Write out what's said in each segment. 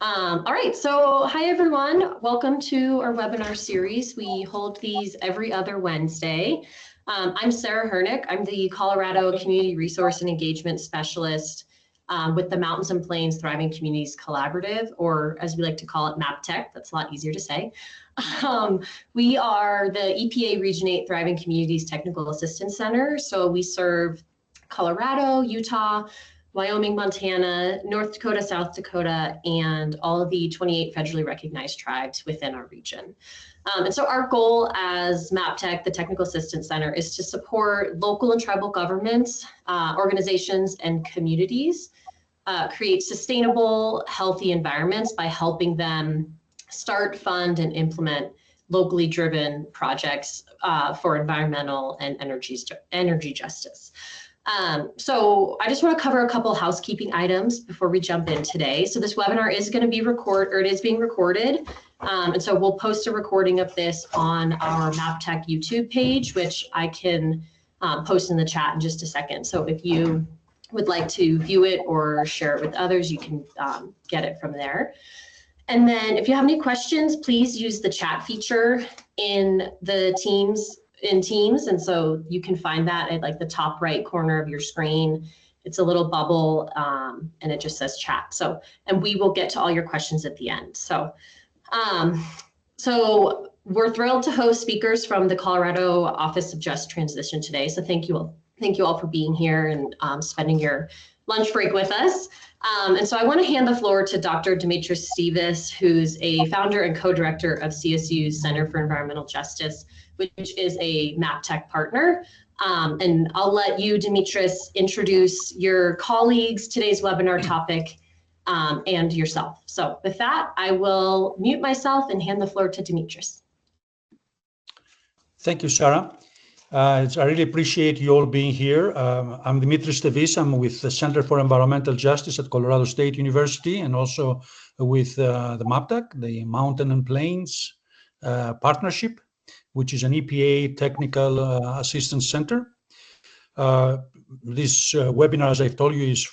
All right, so hi everyone. Welcome to our webinar series. We hold these every other Wednesday. I'm Sarah Hernick. I'm the Colorado Community Resource and Engagement Specialist with the Mountains and Plains Thriving Communities Collaborative, or as we like to call it, MaPTCC. That's a lot easier to say. We are the EPA Region 8 Thriving Communities Technical Assistance Center. So we serve Colorado, Utah, Wyoming, Montana, North Dakota, South Dakota, and all of the 28 federally recognized tribes within our region. And so our goal as MaPTCC, the Technical Assistance Center, is to support local and tribal governments, organizations, and communities create sustainable, healthy environments by helping them start, fund, and implement locally driven projects for environmental and energy justice. So I just want to cover a couple housekeeping items before we jump in today. So this webinar is going to be being recorded. And so we'll post a recording of this on our MaPTCC YouTube page, which I can post in the chat in just a second. So if you would like to view it or share it with others, you can get it from there. And then if you have any questions, please use the chat feature in Teams. And so you can find that at like the top right corner of your screen. It's a little bubble and it just says chat. So, and we will get to all your questions at the end. So, so we're thrilled to host speakers from the Colorado Office of Just Transition today. So thank you all for being here and spending your lunch break with us. And so I want to hand the floor to Dr. Dimitris Stevis, who's a founder and co-director of CSU's Center for Environmental Justice, which is a MaPTCC partner. And I'll let you, Dimitris, introduce your colleagues, today's webinar topic, and yourself. So with that, I will mute myself and hand the floor to Dimitris. Thank you, Sarah. I really appreciate you all being here. I'm Dimitris Stevis. I'm with the Center for Environmental Justice at Colorado State University, and also with the MaPTCC, the Mountain and Plains Partnership, which is an EPA Technical Assistance Center. This webinar, as I've told you, is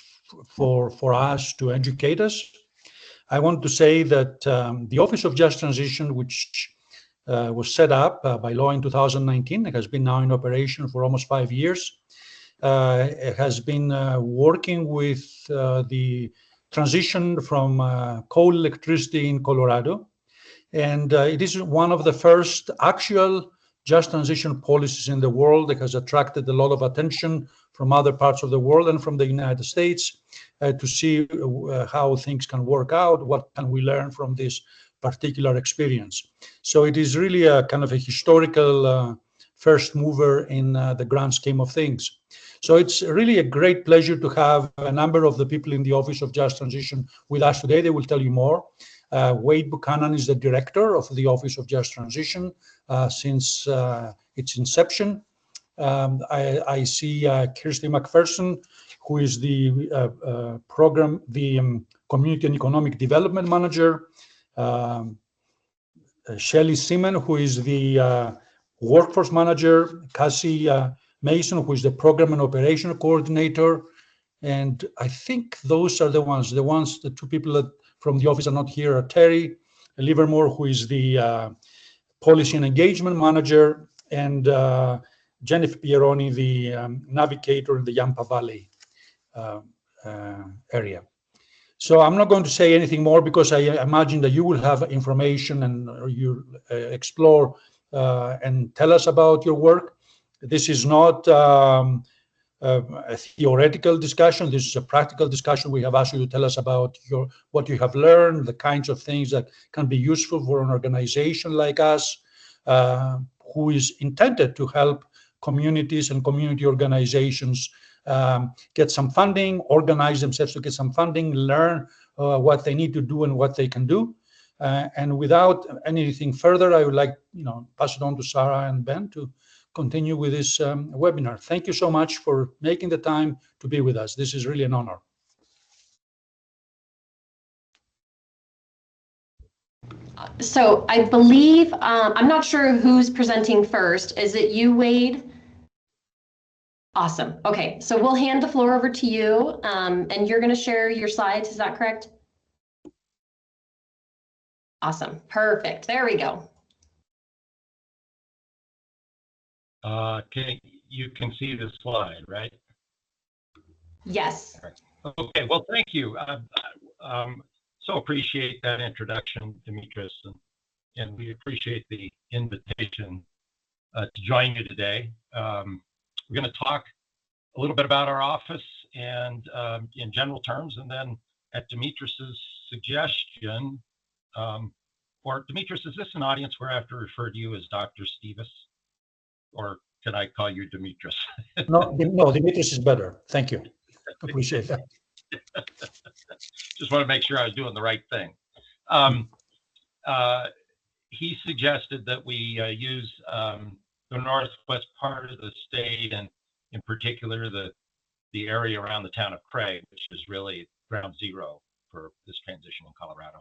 for us to educate us. I want to say that the Office of Just Transition, which was set up by law in 2019. It has been now in operation for almost 5 years. It has been working with the transition from coal electricity in Colorado. And it is one of the first actual just transition policies in the world that has attracted a lot of attention from other parts of the world and from the United States to see how things can work out, what can we learn from this particular experience. So it is really a kind of a historical first mover in the grand scheme of things. So it's really a great pleasure to have a number of the people in the Office of Just Transition with us today. They will tell you more. Wade Buchanan is the director of the Office of Just Transition since its inception. I see Kirsty McPherson, who is the Community and Economic Development Manager. Shelley Seaman, who is the Workforce Manager. Cassie Mason, who is the Program and Operation Coordinator. And I think those are the two people that from the office are not here are Terry Livermore, who is the Policy and Engagement Manager, and Jennifer Pieroni, the Navigator in the Yampa Valley area. So I'm not going to say anything more because I imagine that you will have information and you explore and tell us about your work. This is not a theoretical discussion. This is a practical discussion. We have asked you to tell us about what you have learned, the kinds of things that can be useful for an organization like us, who is intended to help communities and community organizations get some funding, organize themselves to get some funding, learn what they need to do and what they can do. And without anything further, I would like pass it on to Sarah and Ben to continue with this webinar. Thank you so much for making the time to be with us. This is really an honor. So I believe, I'm not sure who's presenting first. Is it you, Wade? Awesome. Okay, so we'll hand the floor over to you, and you're going to share your slides. Is that correct? Awesome. Perfect. There we go. You can see the slide, right? Yes. Okay, well, thank you. So appreciate that introduction, Dimitris, and we appreciate the invitation to join you today. We're going to talk a little bit about our office and in general terms, and then at Dimitris's suggestion, or Dimitris, is this an audience where I have to refer to you as Dr. Stevis, or can I call you Dimitris? No, Dimitris is better. Thank you. Appreciate that. Just want to make sure I was doing the right thing. He suggested that we use the northwest part of the state, and in particular the area around the town of Craig, which is really ground zero for this transition in Colorado,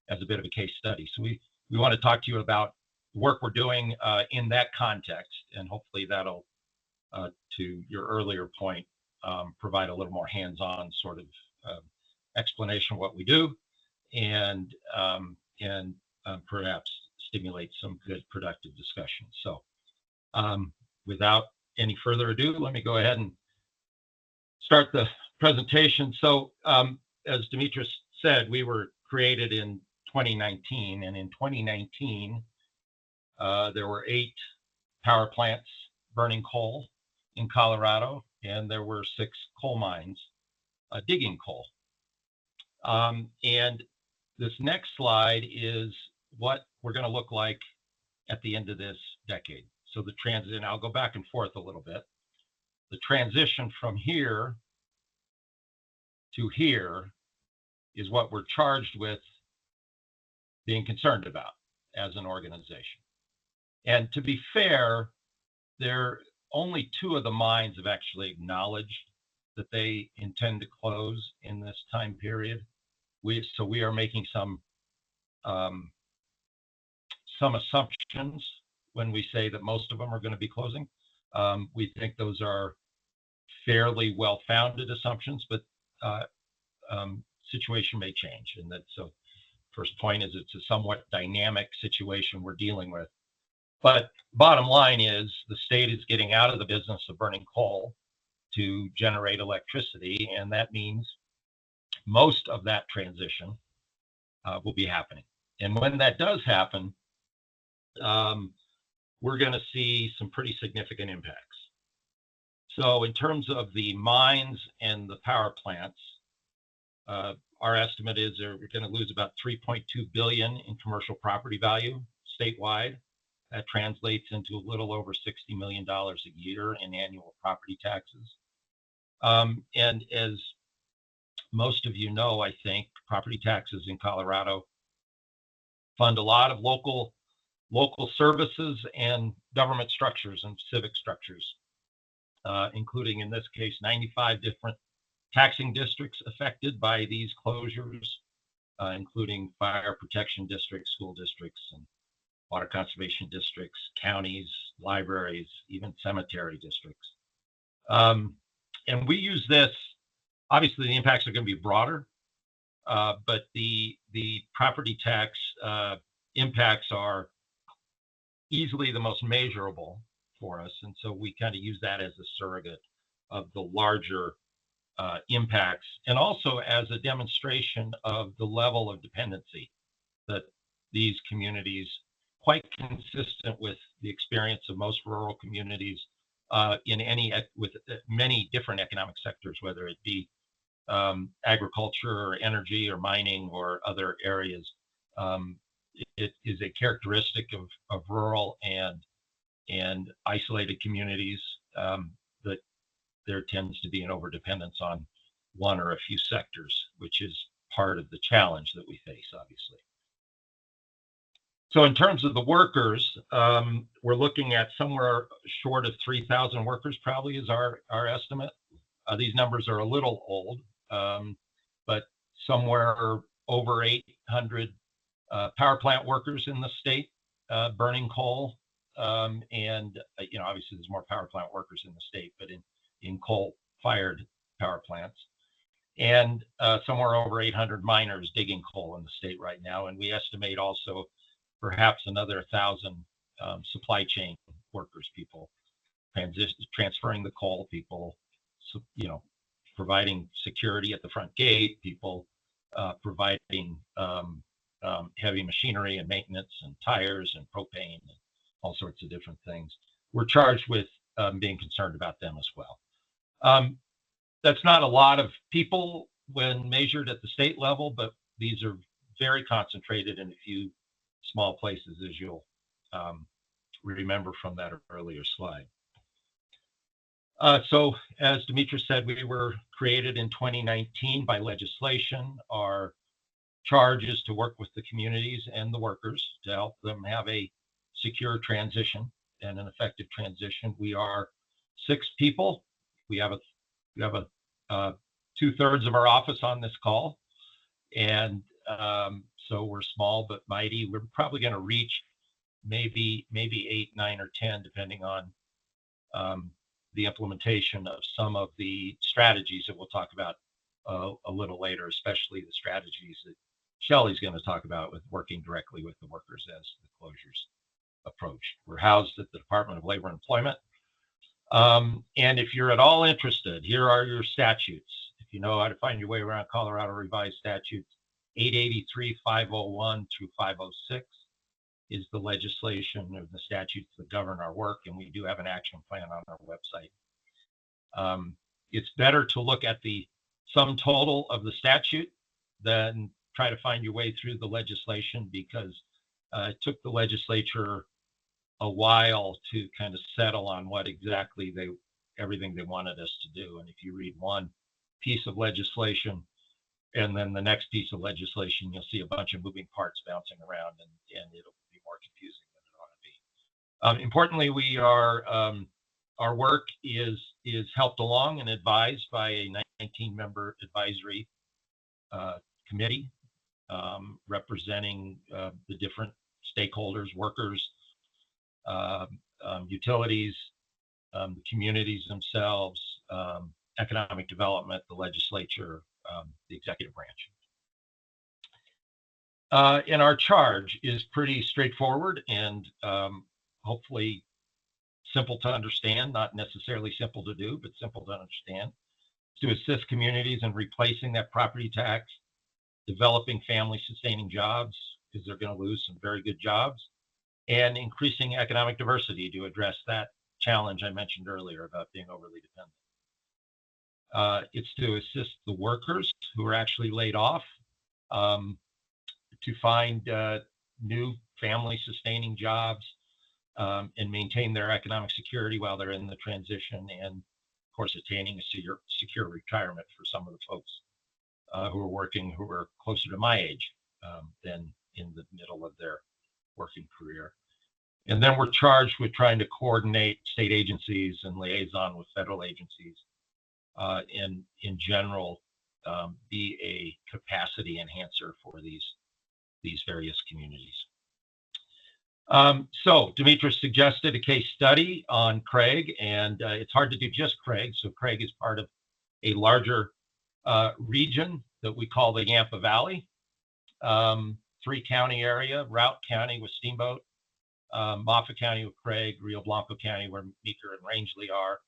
as a bit of a case study. So we want to talk to you about the work we're doing in that context, and hopefully that'll, to your earlier point, provide a little more hands-on sort of explanation of what we do, and perhaps stimulate some good productive discussion. So without any further ado, let me go ahead and start the presentation. So as Dimitris said, we were created in 2019, and in 2019 there were 8 power plants burning coal in Colorado, and there were 6 coal mines digging coal. And this next slide is what we're going to look like at the end of this decade. So the transition, I'll go back and forth a little bit. The transition from here to here is what we're charged with being concerned about as an organization. And to be fair, only 2 of the mines have actually acknowledged that they intend to close in this time period. So we are making some assumptions when we say that most of them are going to be closing. We think those are fairly well-founded assumptions, but situation may change. And that, so first point is it's a somewhat dynamic situation we're dealing with. But bottom line is the state is getting out of the business of burning coal to generate electricity, and that means most of that transition will be happening. And when that does happen, we're going to see some pretty significant impacts. So in terms of the mines and the power plants, our estimate is we're going to lose about $3.2 billion in commercial property value statewide. That translates into a little over $60 million a year in annual property taxes. And as most of you know, I think property taxes in Colorado fund a lot of local services and government structures and civic structures, including in this case 95 different taxing districts affected by these closures, including fire protection districts, school districts, and water conservation districts, counties, libraries, even cemetery districts. And we use this, obviously the impacts are going to be broader, but the property tax impacts are easily the most measurable for us. And so we kind of use that as a surrogate of the larger impacts, and also as a demonstration of the level of dependency that these communities, quite consistent with the experience of most rural communities with many different economic sectors, whether it be agriculture or energy or mining or other areas. It is a characteristic of rural and isolated communities that there tends to be an overdependence on one or a few sectors, which is part of the challenge that we face, obviously. So in terms of the workers, we're looking at somewhere short of 3,000 workers probably is our estimate. These numbers are a little old, but somewhere over 800 power plant workers in the state burning coal. And obviously there's more power plant workers in the state, but in coal-fired power plants. and somewhere over 800 miners digging coal in the state right now. And we estimate also perhaps another 1,000 supply chain workers, people transferring the coal, people, providing security at the front gate, people providing heavy machinery and maintenance and tires and propane and all sorts of different things. We're charged with being concerned about them as well. That's not a lot of people when measured at the state level, but these are very concentrated in a few small places, as you'll remember from that earlier slide. So as Dimitris said, we were created in 2019 by legislation. Our charge is to work with the communities and the workers to help them have a secure transition and an effective transition. We are 6 people. We have 2/3 of our office on this call, and so we're small but mighty. We're probably going to reach maybe 8, 9, or 10, depending on the implementation of some of the strategies that we'll talk about a little later, especially the strategies that Shelley's going to talk about with working directly with the workers as the closures approach. We're housed at the Department of Labor and Employment. And if you're at all interested, here are your statutes. If you know how to find your way around Colorado Revised Statutes, 883-501 through 506 is the legislation or the statutes that govern our work, and we do have an action plan on our website. It's better to look at the sum total of the statute than try to find your way through the legislation, because it took the legislature a while to kind of settle on what exactly everything they wanted us to do. And if you read one piece of legislation and then the next piece of legislation, you'll see a bunch of moving parts bouncing around, and it'll be more confusing than it ought to be. Importantly, we are our work is helped along and advised by a 19-member advisory committee representing the different stakeholders, workers, utilities, the communities themselves, economic development, the legislature, the executive branch. And our charge is pretty straightforward and hopefully simple to understand, not necessarily simple to do, but simple to understand. To assist communities in replacing that property tax, developing family sustaining jobs, because they're going to lose some very good jobs, and increasing economic diversity to address that challenge I mentioned earlier about being overly dependent. It's to assist the workers who are actually laid off to find new family sustaining jobs and maintain their economic security while they're in the transition, and of course attaining a secure retirement for some of the folks who are working, who are closer to my age than in the middle of their working career. And then we're charged with trying to coordinate state agencies and liaison with federal agencies, and in general be a capacity enhancer for these various communities. So Dimitris suggested a case study on Craig, and it's hard to do just Craig. So Craig is part of a larger region that we call the Yampa Valley, 3-county area: Routt County with Steamboat, Moffat County with Craig, Rio Blanco County where Meeker and Rangeley are.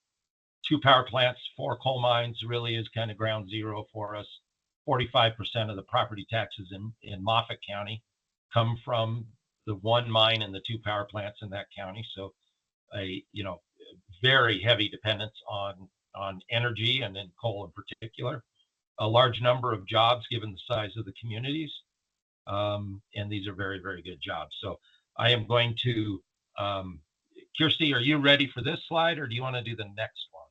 2 power plants, 4 coal mines, really is kind of ground zero for us. 45% of the property taxes in Moffat County come from the 1 mine and the 2 power plants in that county. So a very heavy dependence on energy, and in coal in particular. A large number of jobs given the size of the communities, and these are very, very good jobs. So I am going to, Kirsty, are you ready for this slide, or do you want to do the next one?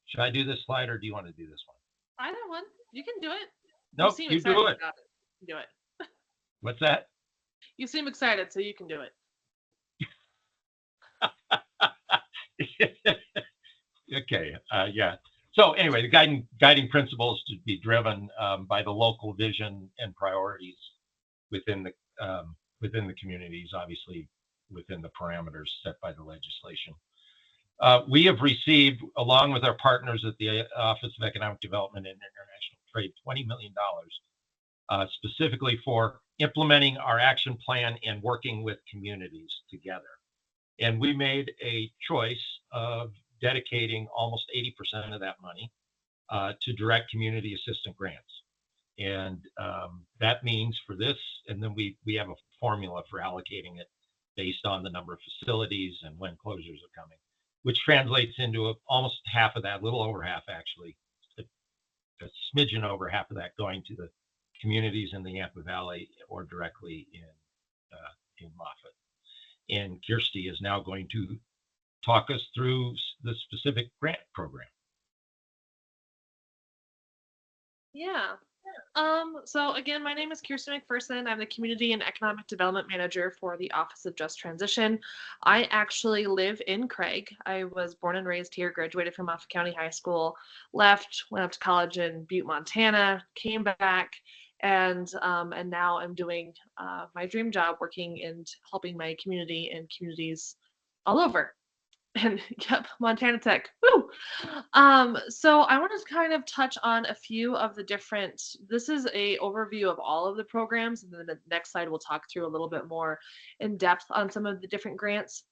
Should I do this slide, or do you want to do this one? Either one. You can do it. Nope, you do it. Do it. What's that? You seem excited, so you can do it. Okay. Yeah. So anyway, the guiding principles to be driven by the local vision and priorities within the communities, obviously within the parameters set by the legislation. We have received, along with our partners at the Office of Economic Development and International trade $20 million specifically for implementing our action plan and working with communities together. And we made a choice of dedicating almost 80% of that money to direct community assistant grants. And that means for this, and then we have a formula for allocating it based on the number of facilities and when closures are coming, which translates into almost half of that, a little over half actually, a smidgen over half of that going to the communities in the Yampa Valley or directly in Moffat. And Kirsty is now going to talk us through the specific grant program. Yeah. So again, my name is Kirsten McPherson. I'm the Community and Economic Development Manager for the Office of Just Transition. I actually live in Craig. I was born and raised here, graduated from Moffat County High School, left, went up to college in Butte, Montana, came back, and now I'm doing my dream job, working and helping my community and communities all over. And yep, Montana Tech. Woo! So I want to kind of touch on a few of the different, this is a overview of all of the programs, and then the next slide we'll talk through a little bit more in depth on some of the different grants.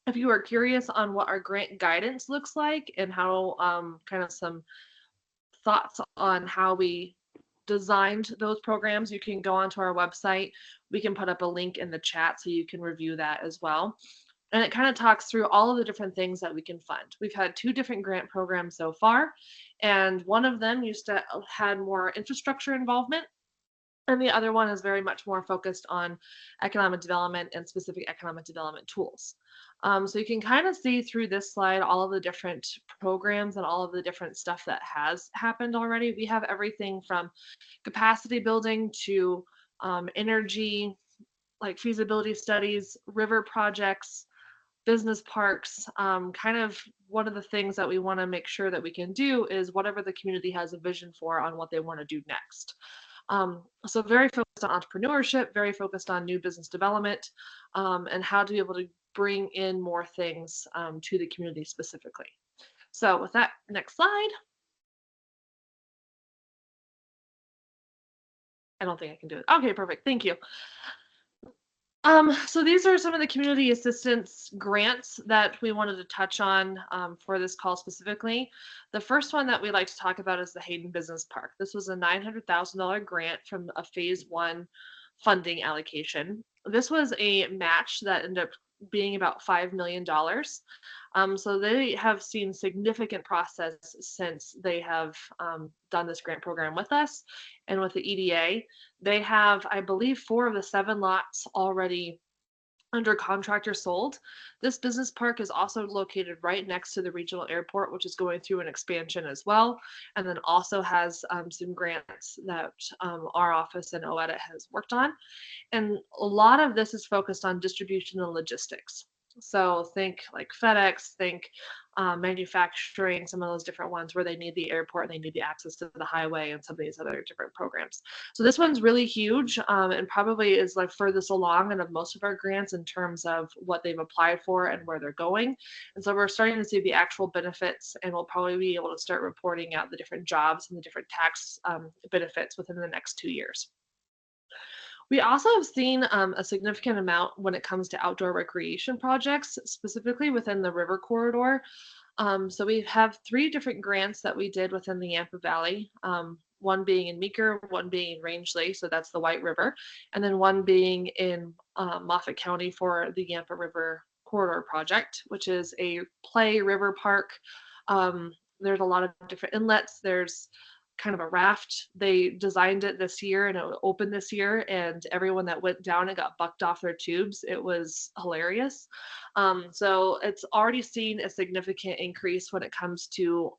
If you are curious on what our grant guidance looks like and how kind of some thoughts on how we designed those programs, you can go onto our website. We can put up a link in the chat so you can review that as well. And it kind of talks through all of the different things that we can fund. We've had 2 different grant programs so far, and one of them had more infrastructure involvement, and the other one is very much more focused on economic development and specific economic development tools. So you can kind of see through this slide all of the different programs and all of the different stuff that has happened already. We have everything from capacity building to energy, like feasibility studies, river projects, business parks. Kind of one of the things that we want to make sure that we can do is whatever the community has a vision for on what they want to do next. So very focused on entrepreneurship, very focused on new business development, and how to be able to bring in more things to the community specifically. So with that, next slide. I don't think I can do it. Okay, perfect. Thank you. So these are some of the community assistance grants that we wanted to touch on for this call specifically. The first one that we like to talk about is the Hayden Business Park. This was a $900,000 grant from a phase 1 funding allocation. This was a match that ended up being about $5 million. So they have seen significant process since they have done this grant program with us and with the EDA. They have, I believe, 4 of the 7 lots already under contract or sold. This business park is also located right next to the regional airport, which is going through an expansion as well, and then also has some grants that our office and OEDIT has worked on. And a lot of this is focused on distribution and logistics. So think like FedEx, think manufacturing, some of those different ones where they need the airport and they need the access to the highway and some of these other different programs. So this one's really huge and probably is like furthest along and of most of our grants in terms of what they've applied for and where they're going. And so we're starting to see the actual benefits, and we'll probably be able to start reporting out the different jobs and the different tax benefits within the next 2 years. We also have seen a significant amount when it comes to outdoor recreation projects, specifically within the river corridor. So we have 3 different grants that we did within the Yampa Valley, one being in Meeker, one being in Rangeley, so that's the White River, and then one being in Moffat County for the Yampa River Corridor Project, which is a play river park. There's a lot of different inlets. There's kind of a raft. They designed it this year and it opened this year, and everyone that went down and got bucked off their tubes. It was hilarious. So it's already seen a significant increase when it comes to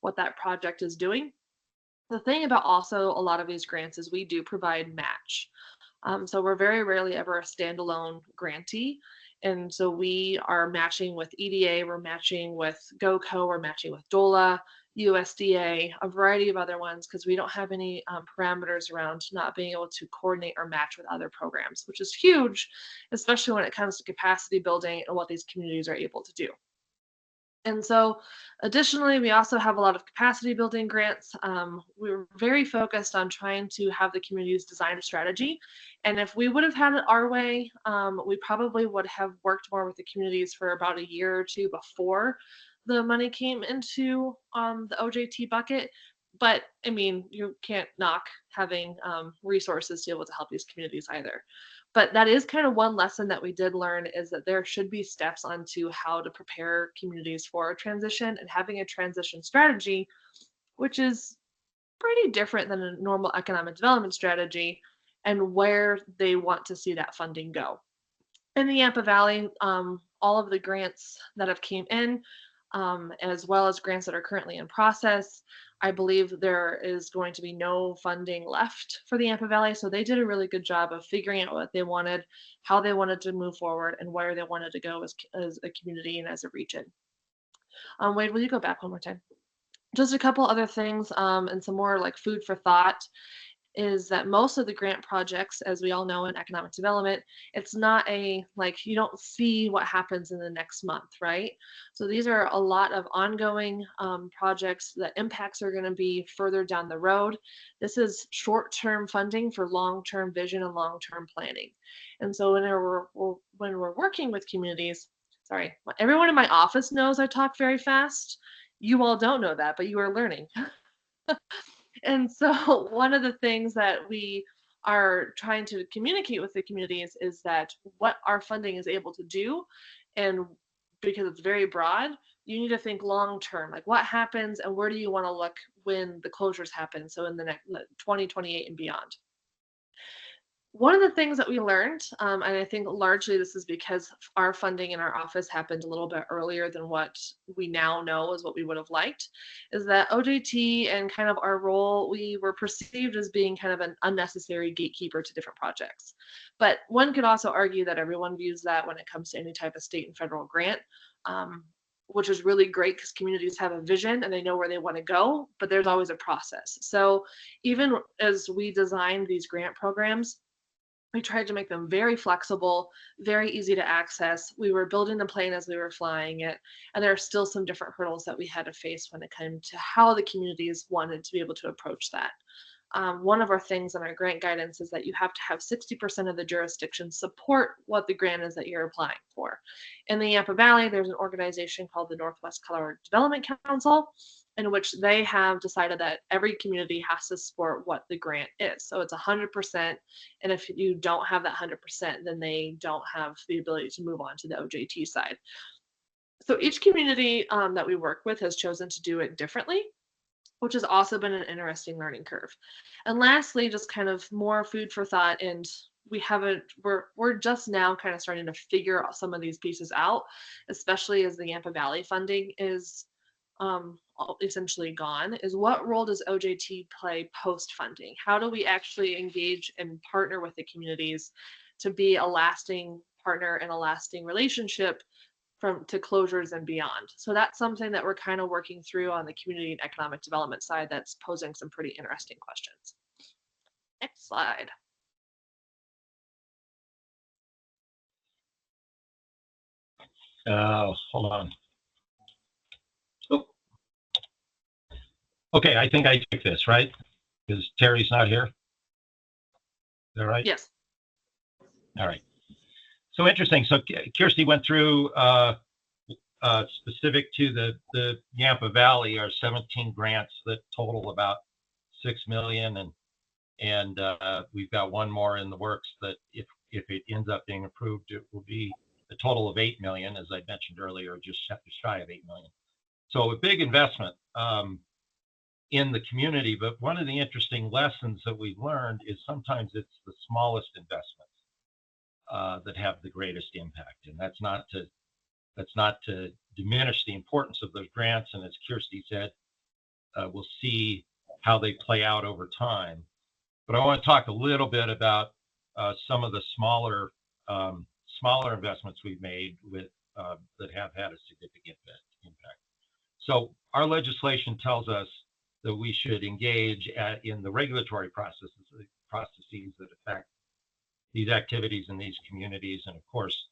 what that project is doing. The thing about also a lot of these grants is we do provide match. So we're very rarely ever a standalone grantee. And so we are matching with EDA, we're matching with GOCO, we're matching with DOLA, USDA, a variety of other ones, because we don't have any parameters around not being able to coordinate or match with other programs, which is huge, especially when it comes to capacity building and what these communities are able to do. And so additionally, we also have a lot of capacity building grants. We were very focused on trying to have the communities design a strategy. And if we would have had it our way, we probably would have worked more with the communities for about a year or two before the money came into the OJT bucket. But I mean, you can't knock having resources to be able to help these communities either. But that is kind of one lesson that we did learn, is that there should be steps onto how to prepare communities for a transition, and having a transition strategy, which is pretty different than a normal economic development strategy, and where they want to see that funding go. In the Yampa Valley, all of the grants that have came in, as well as grants that are currently in process, I believe there is going to be no funding left for the Yampa Valley. So they did a really good job of figuring out what they wanted, how they wanted to move forward, and where they wanted to go as a community and as a region. Wade, will you go back one more time? Just a couple other things, and some more like food for thought, is that most of the grant projects, as we all know in economic development, it's not a, like, you don't see what happens in the next month, right? So these are a lot of ongoing projects. The impacts are going to be further down the road. This is short-term funding for long-term vision and long-term planning. And so when we're working with communities, sorry, everyone in my office knows I talk very fast. You all don't know that, but you are learning. And so one of the things that we are trying to communicate with the communities is that what our funding is able to do, and because it's very broad, you need to think long term, like what happens and where do you want to look when the closures happen, so in the next 2028 and beyond. One of the things that we learned, and I think largely this is because our funding in our office happened a little bit earlier than what we now know is what we would have liked, is that OJT and kind of our role, we were perceived as being kind of an unnecessary gatekeeper to different projects. But one could also argue that everyone views that when it comes to any type of state and federal grant, which is really great because communities have a vision and they know where they want to go, but there's always a process. So even as we designed these grant programs, we tried to make them very flexible, very easy to access. We were building the plane as we were flying it, and there are still some different hurdles that we had to face when it came to how the communities wanted to be able to approach that. One of our things in our grant guidance is that you have to have 60% of the jurisdictions support what the grant is that you're applying for. In the Yampa Valley, there's an organization called the Northwest Colorado Development Council, in which they have decided that every community has to support what the grant is. So it's 100%. And if you don't have that 100%, then they don't have the ability to move on to the OJT side. So each community that we work with has chosen to do it differently, which has also been an interesting learning curve. And lastly, just kind of more food for thought, and we're just now kind of starting to figure out some of these pieces out, especially as the Yampa Valley funding is essentially gone, is what role does OJT play post funding? How do we actually engage and partner with the communities to be a lasting partner and a lasting relationship to closures and beyond? So that's something that we're kind of working through on the community and economic development side, that's posing some pretty interesting questions. Next slide. Hold on. Oh. Okay, I think I took this, right? Because Terry's not here. Is that right? Yes. All right. So interesting. So Kirsty went through specific to the Yampa Valley, our 17 grants that total about $6 million, and we've got one more in the works that if it ends up being approved, it will be a total of $8 million, as I mentioned earlier, just shy of $8 million. So a big investment in the community. But one of the interesting lessons that we've learned is sometimes it's the smallest investments that have the greatest impact, and that's not to diminish the importance of those grants. And as Kirsty said, we'll see how they play out over time. But I want to talk a little bit about some of the smaller investments we've made with that have had a significant impact. So our legislation tells us that we should engage in the regulatory processes that affect these activities in these communities. And of course,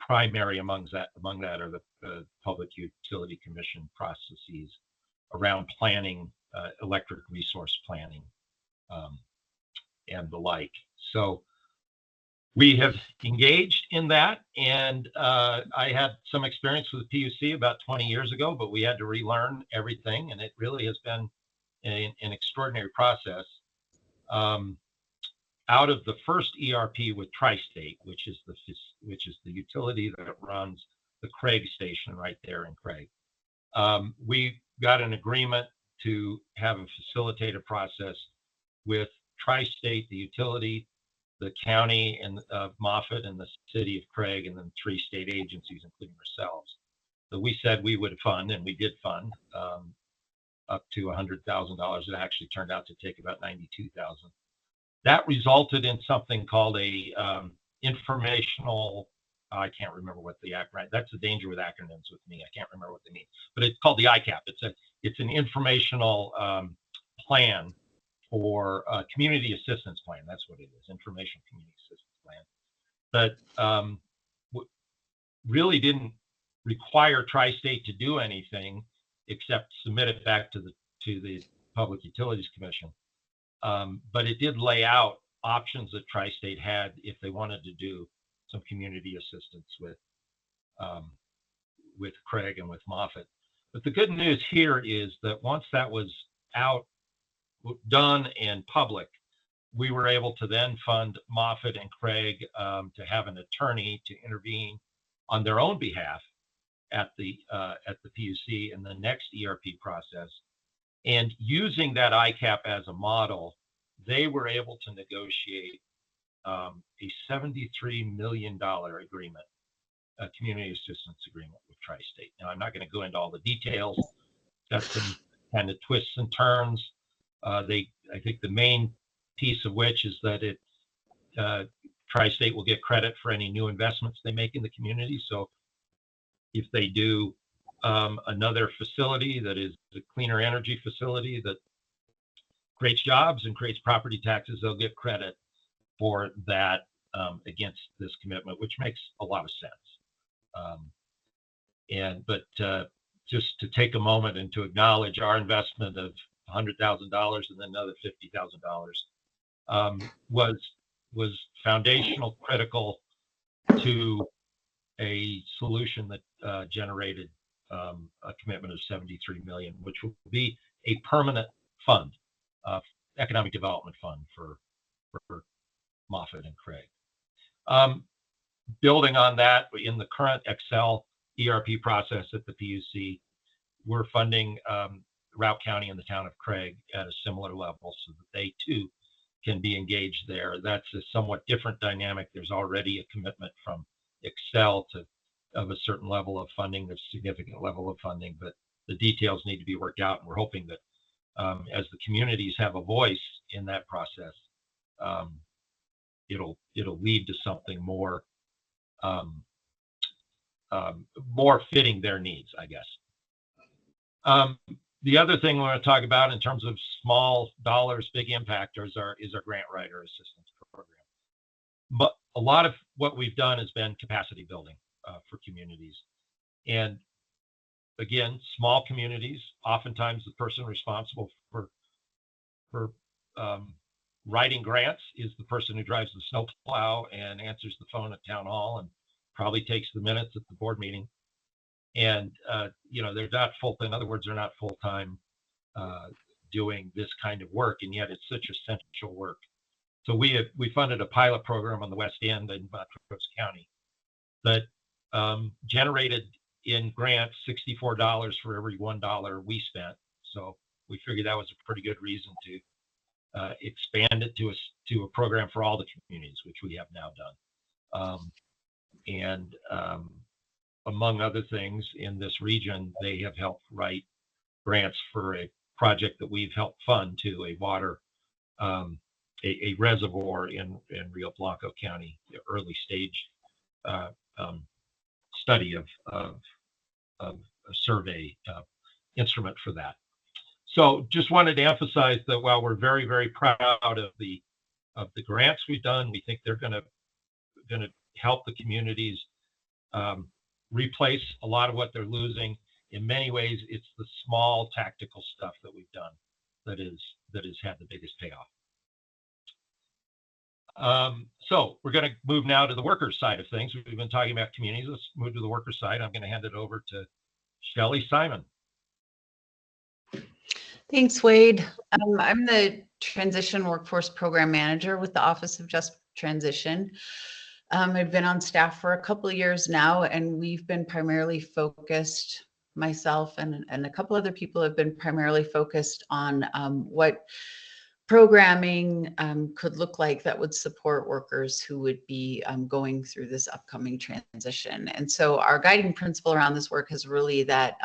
primary among that are the Public Utility Commission processes around planning, electric resource planning, and the like. So we have engaged in that, and I had some experience with the PUC about 20 years ago, but we had to relearn everything, and it really has been an extraordinary process. Out of the first ERP with Tri-State, which is the utility that runs the Craig station right there in Craig, we got an agreement to have a facilitator process with Tri-State, the utility, the county and Moffett, and the city of Craig, and then 3 state agencies, including ourselves. So we said we would fund, and we did fund up to $100,000. It actually turned out to take about $92,000. That resulted in something called a informational. I can't remember what the acronym. That's the danger with acronyms with me. I can't remember what they mean, but it's called the ICAP. It's an informational plan for community assistance plan. That's what it is, information community assistance plan. But really didn't require Tri-State to do anything except submit it back to the Public Utilities Commission. But it did lay out options that Tri-State had if they wanted to do some community assistance with Craig and with Moffett. But the good news here is that once that was out, done and public, we were able to then fund Moffett and Craig to have an attorney to intervene on their own behalf at the PUC in the next ERP process. And using that ICAP as a model, they were able to negotiate a $73 million agreement, a community assistance agreement with Tri-State. Now, I'm not going to go into all the details. That's some kind of twists and turns. I think the main piece of which is that Tri-State will get credit for any new investments they make in the community. So if they do another facility that is a cleaner energy facility that creates jobs and creates property taxes, they'll get credit for that against this commitment, which makes a lot of sense. But just to take a moment and to acknowledge our investment of $100,000 and then another $50,000 was foundational, critical to a solution that generated a commitment of $73 million, which will be a permanent fund, economic development fund for Moffett and Craig. Building on that, in the current Excel ERP process at the PUC, we're funding Routt County and the town of Craig at a similar level so that they too can be engaged there. That's a somewhat different dynamic. There's already a commitment from Excel of a certain level of funding, a significant level of funding, but the details need to be worked out. And we're hoping that as the communities have a voice in that process, it'll lead to something more more fitting their needs, I guess. The other thing we want to talk about in terms of small dollars, big impact is our grant writer assistance program. But a lot of what we've done has been capacity building for communities. And again, small communities, oftentimes the person responsible for writing grants is the person who drives the snowplow and answers the phone at town hall and probably takes the minutes at the board meeting. And they're not in other words, they're not full-time doing this kind of work, and yet it's such essential work. So we funded a pilot program on the West End in Montrose County that generated in grants $64 for every $1 we spent. So we figured that was a pretty good reason to expand it to a program for all the communities, which we have now done. Among other things, in this region, they have helped write grants for a project that we've helped fund to a water, a reservoir in Rio Blanco County, the early stage study of a survey instrument for that. So just wanted to emphasize that while we're very, very proud of the grants we've done, we think they're going to help the communities replace a lot of what they're losing. In many ways, it's the small tactical stuff that we've done that has had the biggest payoff. So we're going to move now to the workers side of things. We've been talking about communities. Let's move to the workers side. I'm going to hand it over to Shelley Simon. Thanks, Wade. I'm the Transition Workforce Program Manager with the Office of Just Transition. I've been on staff for a couple of years now, and we've been primarily focused, myself and a couple other people have been primarily focused on what programming could look like that would support workers who would be going through this upcoming transition. And so our guiding principle around this work is really that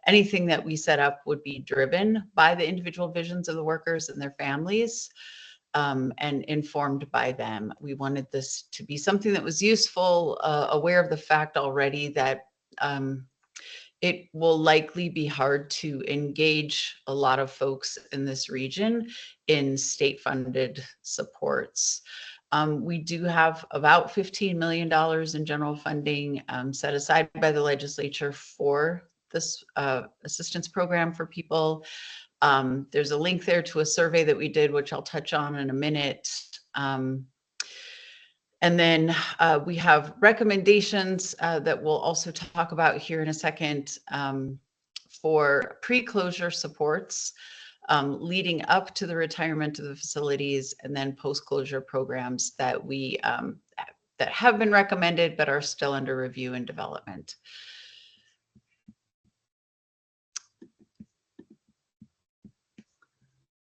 anything that we set up would be driven by the individual visions of the workers and their families, and informed by them. We wanted this to be something that was useful, aware of the fact already that it will likely be hard to engage a lot of folks in this region in state-funded supports. We do have about $15 million in general funding set aside by the legislature for this assistance program for people. There's a link there to a survey that we did, which I'll touch on in a minute. And then we have recommendations that we'll also talk about here in a second for pre-closure supports leading up to the retirement of the facilities, and then post-closure programs that we that have been recommended but are still under review and development.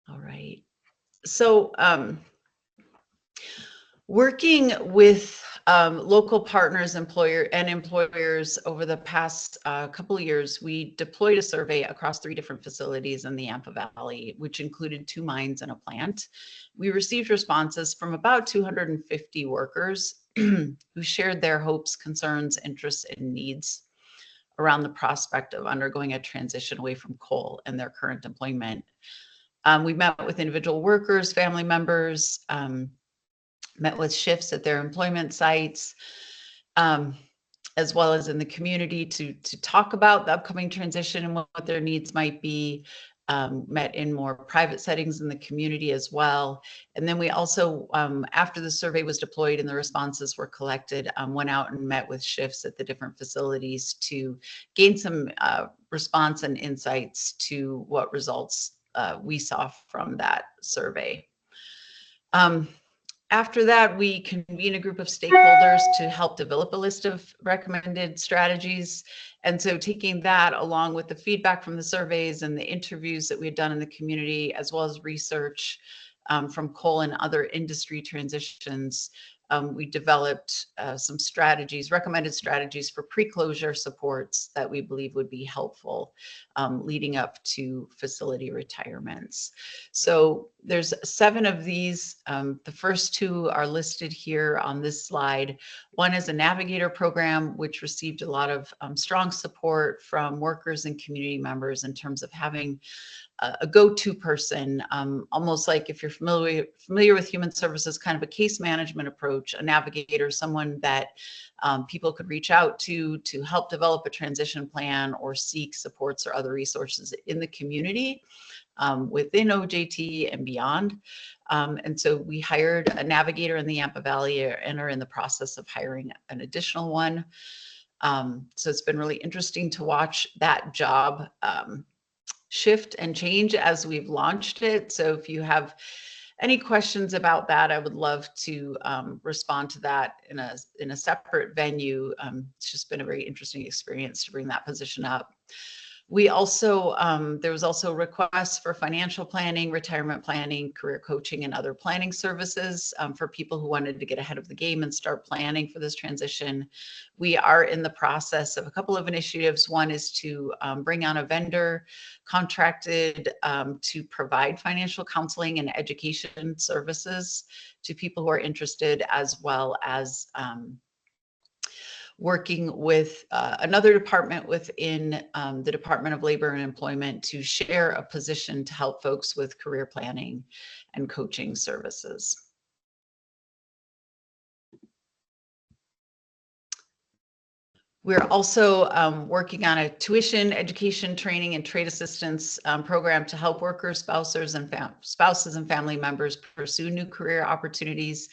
All right. So working with local partners, employers over the past couple of years, we deployed a survey across 3 different facilities in the Yampa Valley, which included 2 mines and a plant. We received responses from about 250 workers who shared their hopes, concerns, interests, and needs around the prospect of undergoing a transition away from coal and their current employment. We met with individual workers, family members, met with shifts at their employment sites, as well as in the community to talk about the upcoming transition and what their needs might be, met in more private settings in the community as well. And then we also, after the survey was deployed and the responses were collected, went out and met with shifts at the different facilities to gain some response and insights to what results we saw from that survey. After that, we convened a group of stakeholders to help develop a list of recommended strategies. And so taking that along with the feedback from the surveys and the interviews that we had done in the community, as well as research from coal and other industry transitions, we developed some strategies, recommended strategies for pre-closure supports that we believe would be helpful leading up to facility retirements. So there's 7 of these. The first 2 are listed here on this slide. One is a navigator program, which received a lot of strong support from workers and community members in terms of having a go-to person, almost like if you're familiar with human services, kind of a case management approach, a navigator, someone that people could reach out to help develop a transition plan or seek supports or other resources in the community within OJT and beyond. And so we hired a navigator in the Yampa Valley and are in the process of hiring an additional one. So it's been really interesting to watch that job shift and change as we've launched it. So if you have any questions about that, I would love to respond to that in a separate venue. It's just been a very interesting experience to bring that position up. We also, there was also requests for financial planning, retirement planning, career coaching, and other planning services for people who wanted to get ahead of the game and start planning for this transition. We are in the process of a couple of initiatives. One is to bring on a vendor contracted to provide financial counseling and education services to people who are interested, as well as working with another department within the Department of Labor and Employment to share a position to help folks with career planning and coaching services. We're also working on a tuition, education, training, and trade assistance program to help workers, spouses, and family members pursue new career opportunities.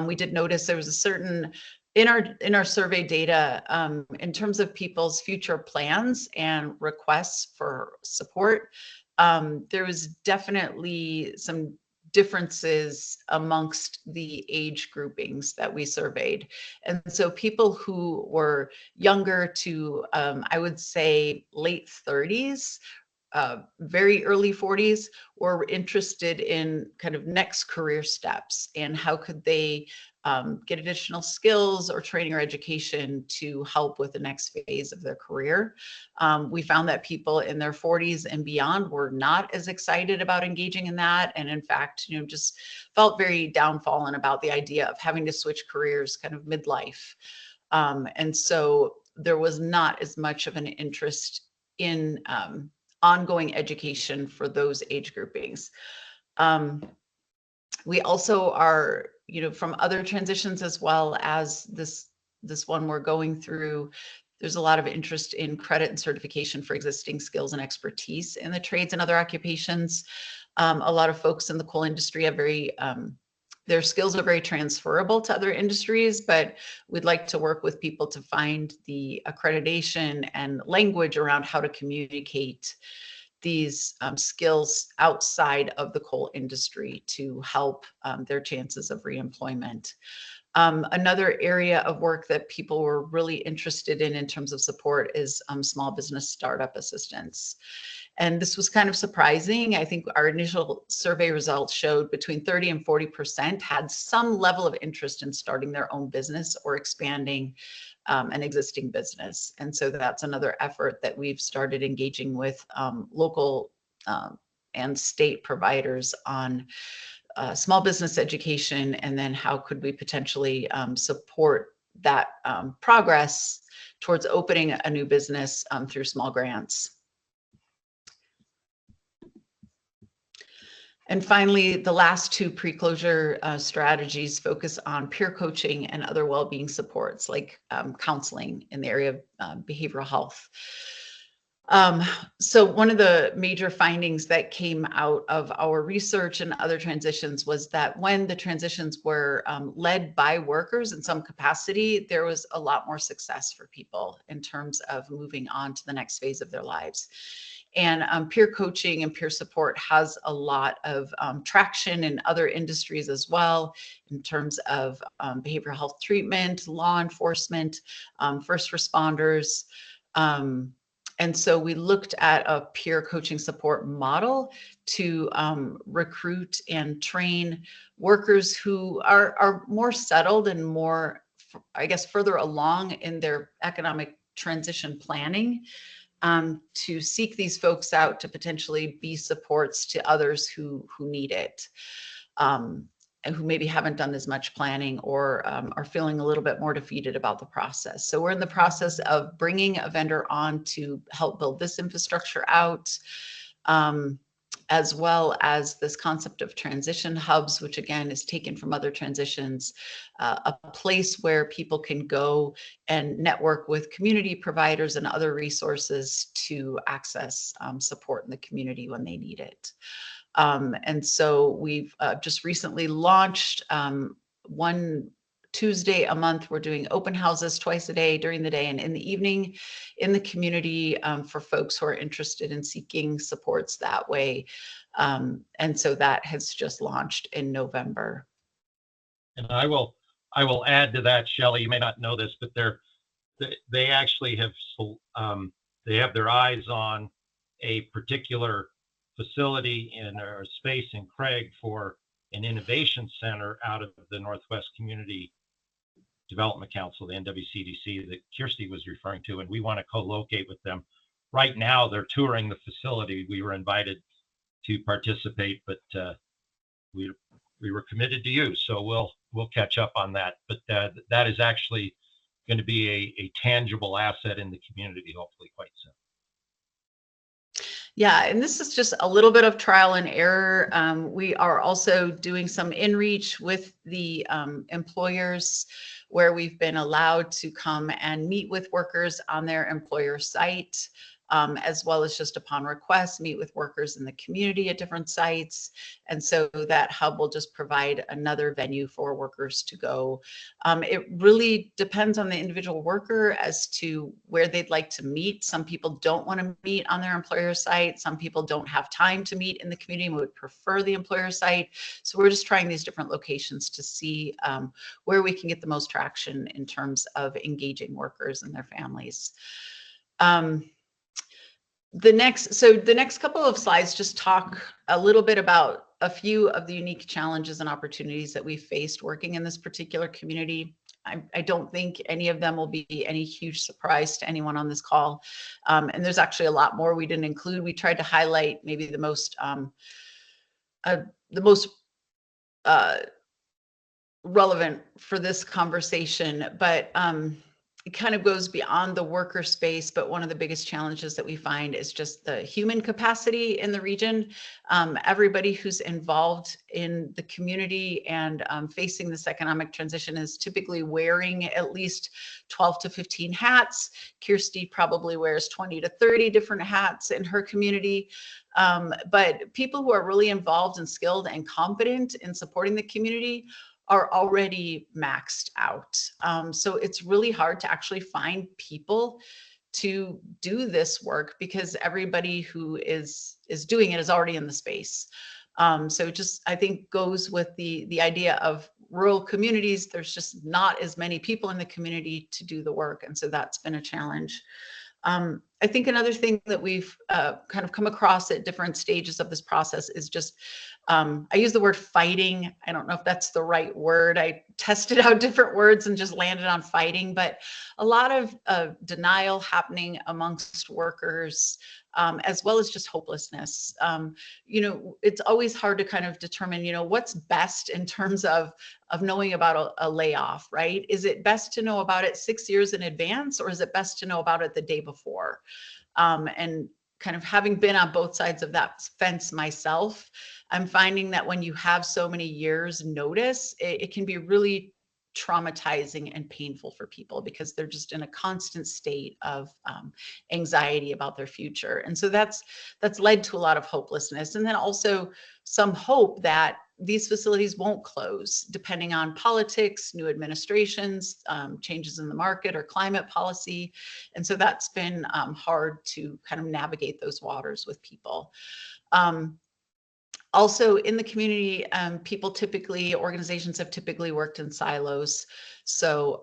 We did notice there was a certain in our survey data in terms of people's future plans and requests for support. There was definitely some differences amongst the age groupings that we surveyed. And so people who were younger to, I would say, late 30s, very early 40s, were interested in kind of next career steps and how could they get additional skills or training or education to help with the next phase of their career. We found that people in their 40s and beyond were not as excited about engaging in that, and in fact, just felt very downfallen about the idea of having to switch careers kind of midlife. And so there was not as much of an interest in ongoing education for those age groupings. We also are, from other transitions as well as this one we're going through, there's a lot of interest in credit and certification for existing skills and expertise in the trades and other occupations. A lot of folks in the coal industry have their skills are very transferable to other industries, but we'd like to work with people to find the accreditation and language around how to communicate these skills outside of the coal industry to help their chances of reemployment. Another area of work that people were really interested in terms of support is small business startup assistance. And this was kind of surprising. I think our initial survey results showed between 30 and 40% had some level of interest in starting their own business or expanding an existing business. And so that's another effort that we've started engaging with local and state providers on small business education, and then how could we potentially support that progress towards opening a new business through small grants. And finally, the last two pre-closure strategies focus on peer coaching and other well-being supports like counseling in the area of behavioral health. So one of the major findings that came out of our research and other transitions was that when the transitions were led by workers in some capacity, there was a lot more success for people in terms of moving on to the next phase of their lives. And peer coaching and peer support has a lot of traction in other industries as well, in terms of behavioral health treatment, law enforcement, first responders. And so we looked at a peer coaching support model to recruit and train workers who are more settled and more, I guess, further along in their economic transition planning, to seek these folks out to potentially be supports to others who need it, and who maybe haven't done as much planning or are feeling a little bit more defeated about the process. So we're in the process of bringing a vendor on to help build this infrastructure out, as well as this concept of transition hubs, which again is taken from other transitions, a place where people can go and network with community providers and other resources to access support in the community when they need it. And so we've just recently launched one Tuesday a month. We're doing open houses twice a day during the day and in the evening in the community for folks who are interested in seeking supports that way. And so that has just launched in November. And I will add to that, Shelley. You may not know this, but they actually have they have their eyes on a particular facility in our space in Craig for an innovation center out of the Northwest Community Development Council, the NWCDC, that Kirsty was referring to, and we want to co-locate with them. Right now, they're touring the facility. We were invited to participate, but we were committed to you, so we'll catch up on that. But that is actually going to be a tangible asset in the community, hopefully quite soon. Yeah, and this is just a little bit of trial and error. We are also doing some in-reach with the employers where we've been allowed to come and meet with workers on their employer site, as well as just upon request, meet with workers in the community at different sites. And so that hub will just provide another venue for workers to go. It really depends on the individual worker as to where they'd like to meet. Some people don't want to meet on their employer site. Some people don't have time to meet in the community and would prefer the employer site. So we're just trying these different locations to see where we can get the most traction in terms of engaging workers and their families. The next couple of slides just talk a little bit about a few of the unique challenges and opportunities that we faced working in this particular community. I don't think any of them will be any huge surprise to anyone on this call. And there's actually a lot more we didn't include. We tried to highlight maybe the most relevant for this conversation, but it kind of goes beyond the worker space. But one of the biggest challenges that we find is just the human capacity in the region. Everybody who's involved in the community and facing this economic transition is typically wearing at least 12 to 15 hats. Kirsty probably wears 20 to 30 different hats in her community. But people who are really involved and skilled and competent in supporting the community are already maxed out. So it's really hard to actually find people to do this work because everybody who is doing it is already in the space. So just, I think, goes with the idea of rural communities. There's just not as many people in the community to do the work. And so that's been a challenge. I think another thing that we've kind of come across at different stages of this process is just, I use the word fighting. I don't know if that's the right word. I tested out different words and just landed on fighting, but a lot of denial happening amongst workers, as well as just hopelessness. You know, it's always hard to kind of determine, you know, what's best in terms of knowing about a layoff, right? Is it best to know about it 6 years in advance, or is it best to know about it the day before? And kind of having been on both sides of that fence myself, I'm finding that when you have so many years notice, it can be really traumatizing and painful for people because they're just in a constant state of anxiety about their future. And so that's led to a lot of hopelessness. And then also some hope that these facilities won't close depending on politics, new administrations, changes in the market or climate policy. And so that's been hard to kind of navigate those waters with people. Also in the community, organizations have typically worked in silos. So,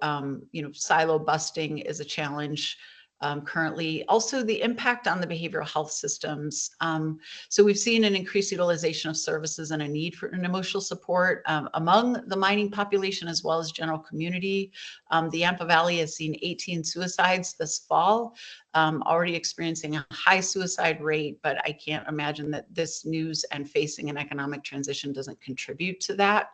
you know, silo busting is a challenge currently. Also the impact on the behavioral health systems. So we've seen an increased utilization of services and a need for an emotional support among the mining population as well as general community. The Yampa Valley has seen 18 suicides this fall, already experiencing a high suicide rate, but I can't imagine that this news and facing an economic transition doesn't contribute to that.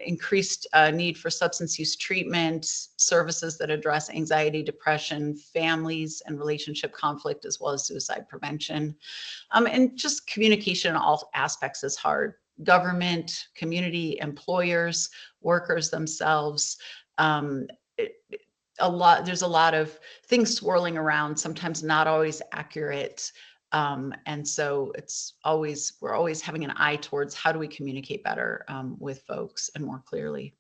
Increased need for substance use treatment, services that address anxiety, depression, families and relationship conflict, as well as suicide prevention. And just communication in all aspects is hard. Government, community, employers, workers themselves. There's a lot of things swirling around, sometimes not always accurate. And so we're always having an eye towards how do we communicate better with folks and more clearly.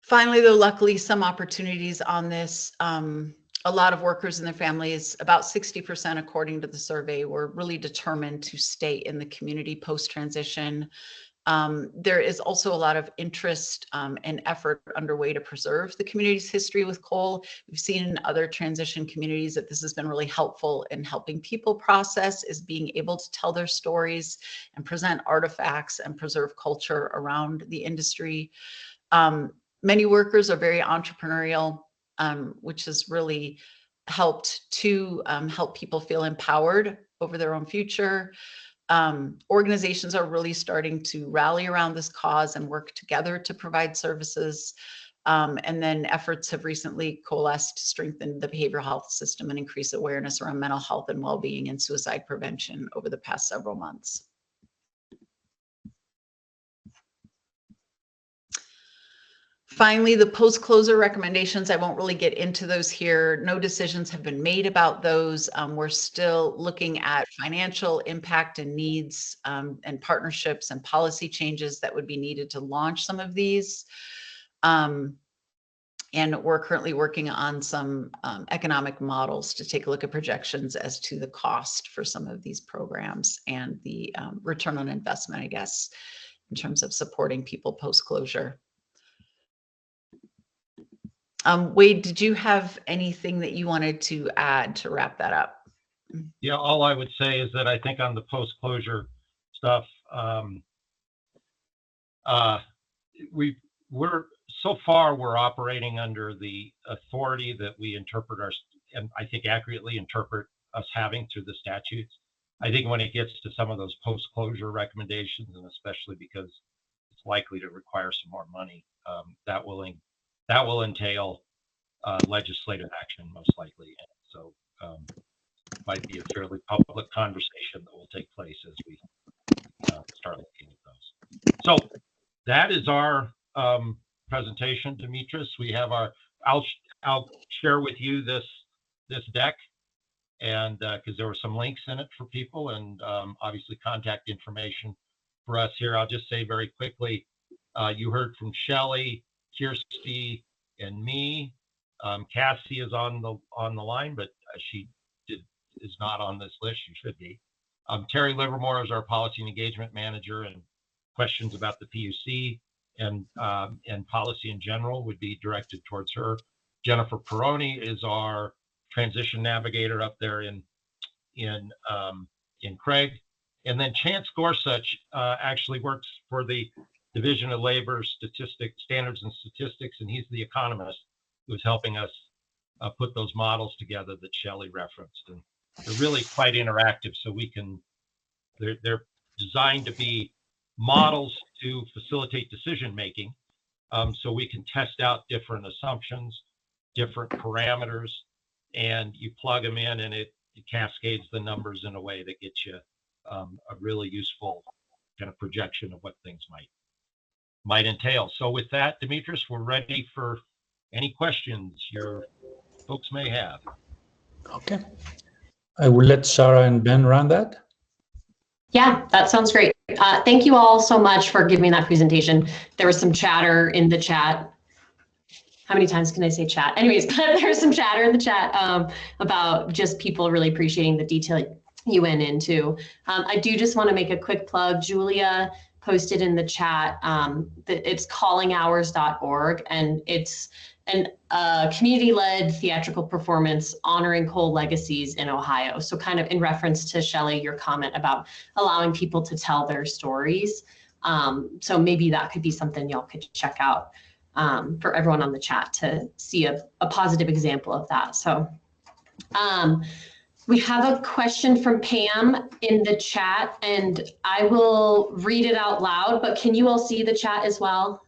Finally, though, luckily some opportunities on this. A lot of workers and their families, about 60% according to the survey, were really determined to stay in the community post-transition. There is also a lot of interest and effort underway to preserve the community's history with coal. We've seen in other transition communities that this has been really helpful in helping people process, is being able to tell their stories and present artifacts and preserve culture around the industry. Many workers are very entrepreneurial, which has really helped to help people feel empowered over their own future. Organizations are really starting to rally around this cause and work together to provide services. And then efforts have recently coalesced to strengthen the behavioral health system and increase awareness around mental health and well-being and suicide prevention over the past several months. Finally, the post-closure recommendations, I won't really get into those here. No decisions have been made about those. We're still looking at financial impact and needs and partnerships and policy changes that would be needed to launch some of these. And we're currently working on some economic models to take a look at projections as to the cost for some of these programs and the return on investment, I guess, in terms of supporting people post-closure. Wade, did you have anything that you wanted to add to wrap that up? Yeah, all I would say is that I think on the post-closure stuff, we're operating under the authority that we interpret and I think accurately interpret us having through the statutes. I think when it gets to some of those post-closure recommendations, and especially because it's likely to require some more money, that will entail legislative action most likely. And so might be a fairly public conversation that will take place as we start looking at those. So that is our presentation, Dimitris. We have I'll share with you this deck, and because there were some links in it for people, and obviously contact information for us here. I'll just say very quickly, you heard from Shelley, Kirsty, and me. Cassie is on the line, but she is not on this list. She should be. Terry Livermore is our policy and engagement manager, and questions about the PUC and policy in general would be directed towards her. Jennifer Peroni is our transition navigator up there in Craig, and then Chance Gorsuch actually works for the Division of Labor Standards and Statistics, and he's the economist who's helping us put those models together that Shelley referenced. And they're really quite interactive, so they're designed to be models to facilitate decision making, so we can test out different assumptions, different parameters, and you plug them in, and it cascades the numbers in a way that gets you a really useful kind of projection of what things might entail. So with that, Dimitris, we're ready for any questions your folks may have. Okay. I will let Sarah and Ben run that. Yeah, that sounds great. Thank you all so much for giving me that presentation. There was some chatter in the chat. How many times can I say chat? Anyways, there's some chatter in the chat about just people really appreciating the detail you went into. I do just want to make a quick plug. Julia posted in the chat that it's callinghours.org, and it's a community-led theatrical performance honoring coal legacies in Ohio. So kind of in reference to Shelley, your comment about allowing people to tell their stories. So maybe that could be something y'all could check out for everyone on the chat to see a positive example of that. So we have a question from Pam in the chat, and I will read it out loud, but can you all see the chat as well?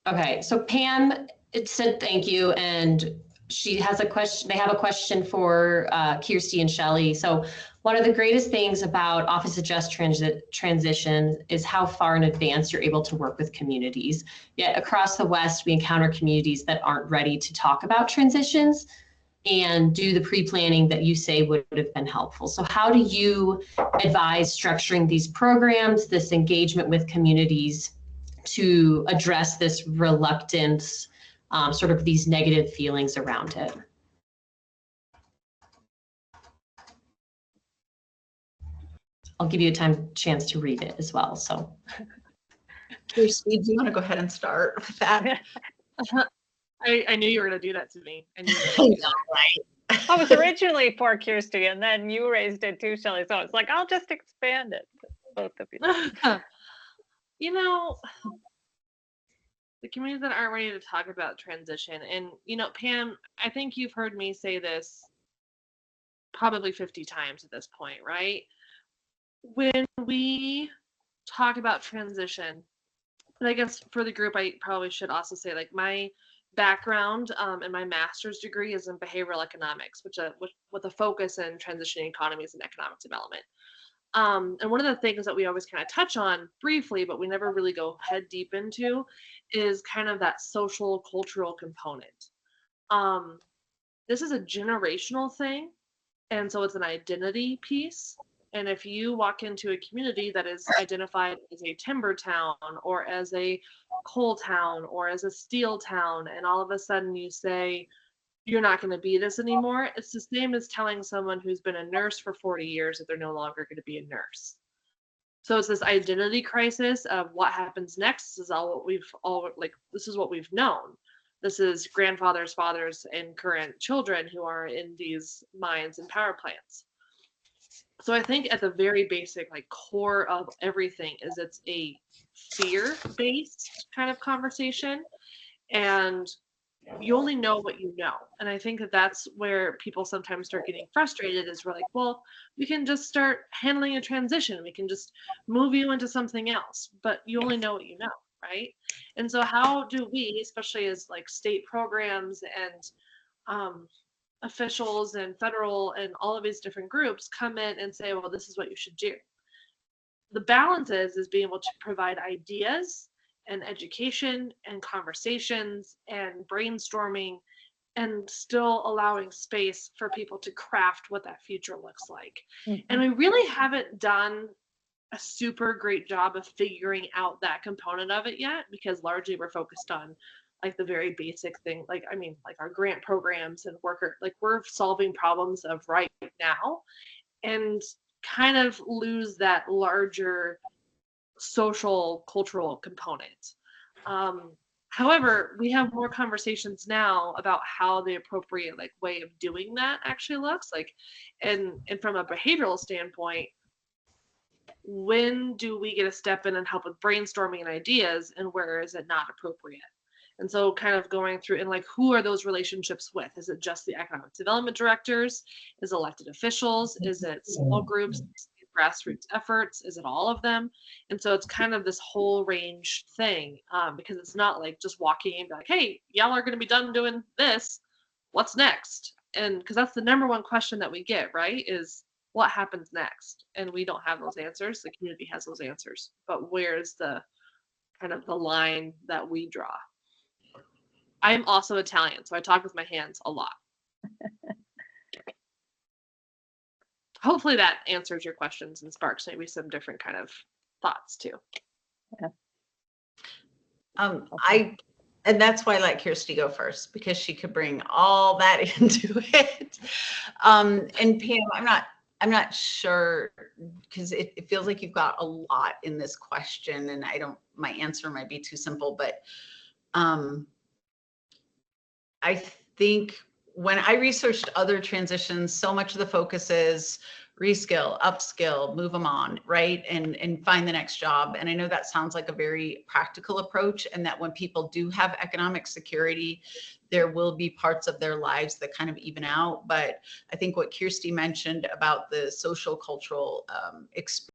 Okay, so Pam, it said thank you, and she has a question. They have a question for Kirsty and Shelley. So one of the greatest things about Office Adjust Transition is how far in advance you're able to work with communities. Yet across the West, we encounter communities that aren't ready to talk about transitions and do the pre-planning that you say would have been helpful. So how do you advise structuring these programs, this engagement with communities to address this reluctance, sort of these negative feelings around it? I'll give you a chance to read it as well. So, Kirsty, do you want to go ahead and start with that? I knew you were going to do that to me. I knew right? I was originally for Kirsty, and then you raised it too, Shelley. So it's like, I'll just expand it to both of you. You know, the communities that aren't ready to talk about transition, and you know, Pam, I think you've heard me say this probably 50 times at this point, right? When we talk about transition, And I guess for the group, I probably should also say, like, my background and my master's degree is in behavioral economics, which with a focus in transitioning economies and economic development. And one of the things that we always kind of touch on briefly, but we never really go head deep into, is kind of that social cultural component. This is a generational thing, and so it's an identity piece. And if you walk into a community that is identified as a timber town or as a coal town or as a steel town, and all of a sudden you say, you're not going to be this anymore, it's the same as telling someone who's been a nurse for 40 years that they're no longer going to be a nurse. So it's this identity crisis of what happens next. This is this is what we've known. This is grandfathers, fathers, and current children who are in these mines and power plants. So I think at the very basic, like, core of everything is it's a fear-based kind of conversation, and you only know what you know. And I think that that's where people sometimes start getting frustrated, is we're like, well, we can just start handling a transition. We can just move you into something else, but you only know what you know, right? And so how do we, especially as like state programs and officials and federal and all of these different groups, come in and say, well, this is what you should do? The balance is being able to provide ideas and education and conversations and brainstorming, and still allowing space for people to craft what that future looks like. Mhm. And we really haven't done a super great job of figuring out that component of it yet, because largely we're focused on like the very basic thing, like, I mean, like our grant programs and we're solving problems of right now, and kind of lose that larger social cultural component. However, we have more conversations now about how the appropriate like way of doing that actually looks like, and from a behavioral standpoint, when do we get to step in and help with brainstorming and ideas, and where is it not appropriate? And so kind of going through and like, who are those relationships with? Is it just the economic development directors? Is it elected officials? Is it small groups, grassroots efforts? Is it all of them? And so it's kind of this whole range thing, because it's not like just walking in and be like, hey, y'all are going to be done doing this. What's next? And because that's the number one question that we get, right? Is what happens next? And we don't have those answers. The community has those answers. But where's the kind of the line that we draw? I'm also Italian, so I talk with my hands a lot. Hopefully that answers your questions and sparks maybe some different kind of thoughts too. And that's why I let Kirsty go first, because she could bring all that into it. And Pam, I'm not sure, because it feels like you've got a lot in this question, and my answer might be too simple, but I think when I researched other transitions, so much of the focus is reskill, upskill, move them on, right? And find the next job. And I know that sounds like a very practical approach, and that when people do have economic security, there will be parts of their lives that kind of even out. But I think what Kirsty mentioned about the social cultural experience